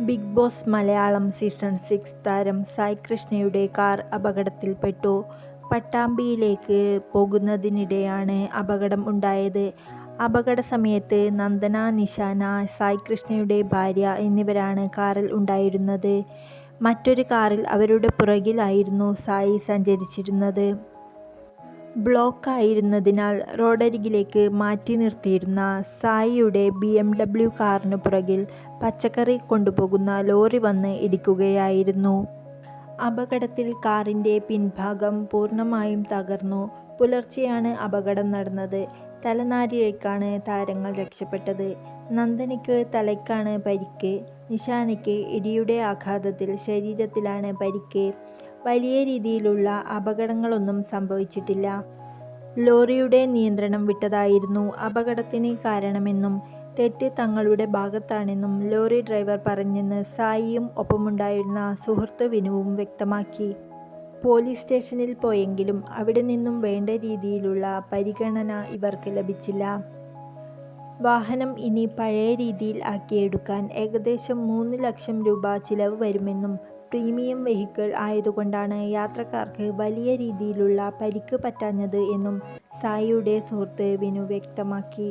Big boss Malayalam season 6 താരം സായ് കൃഷ്ണയുടെ car അപകടത്തിൽപ്പെട്ടു. പട്ടാമ്പിയിലേക്ക് പോകുന്നതിനിടെയാണ് അപകടം ഉണ്ടായത്. അപകട സമയത്ത് നന്ദന, നിഷാന, സായ് കൃഷ്ണയുടെ ഭാര്യ എന്നിവരാണ് കാറിൽ ഉണ്ടായിരുന്നത്. മറ്റൊരു കാറിൽ അവരുടെ പുറകിലായിരുന്നു സായി സഞ്ചരിച്ചിരുന്നത്. ബ്ലോക്കായിരുന്നതിനാൽ റോഡരികിലേക്ക് മാറ്റി നിർത്തിയിരുന്ന സായിയുടെ BMW കാറിനു പുറകിൽ പച്ചക്കറി കൊണ്ടുപോകുന്ന ലോറി വന്ന് ഇടിക്കുകയായിരുന്നു. അപകടത്തിൽ കാറിൻ്റെ പിൻഭാഗം പൂർണ്ണമായും തകർന്നു. പുലർച്ചെയാണ് അപകടം നടന്നത്. തലനാരിഴയ്ക്കാണ് താരങ്ങൾ രക്ഷപ്പെട്ടത്. നന്ദനയ്ക്ക് തലയ്ക്കാണ് പരിക്ക്. നിഷാനയ്ക്ക് ഇടിയുടെ ആഘാതത്തിൽ ശരീരത്തിലാണ് പരിക്ക്. വലിയ രീതിയിലുള്ള അപകടങ്ങളൊന്നും സംഭവിച്ചിട്ടില്ല. ലോറിയുടെ നിയന്ത്രണം വിട്ടതായിരുന്നു അപകടത്തിന് കാരണമെന്നും തെറ്റ് തങ്ങളുടെ ഭാഗത്താണെന്നും ലോറി ഡ്രൈവർ പറഞ്ഞെന്ന് സായിയും ഒപ്പമുണ്ടായിരുന്ന സുഹൃത്ത് വിനുവും വ്യക്തമാക്കി. പോലീസ് സ്റ്റേഷനിൽ പോയെങ്കിലും അവിടെ നിന്നും വേണ്ട രീതിയിലുള്ള പരിഗണന ഇവർക്ക് ലഭിച്ചില്ല. വാഹനം ഇനി പഴയ രീതിയിൽ ആക്കിയെടുക്കാൻ ഏകദേശം 3 ലക്ഷം രൂപ ചിലവ് വരുമെന്നും പ്രീമിയം വെഹിക്കിൾ ആയതുകൊണ്ടാണ് യാത്രക്കാർക്ക് വലിയ രീതിയിലുള്ള പരിക്ക് പറ്റാഞ്ഞത് എന്നും സായിയുടെ സുഹൃത്ത് വിനു വ്യക്തമാക്കി.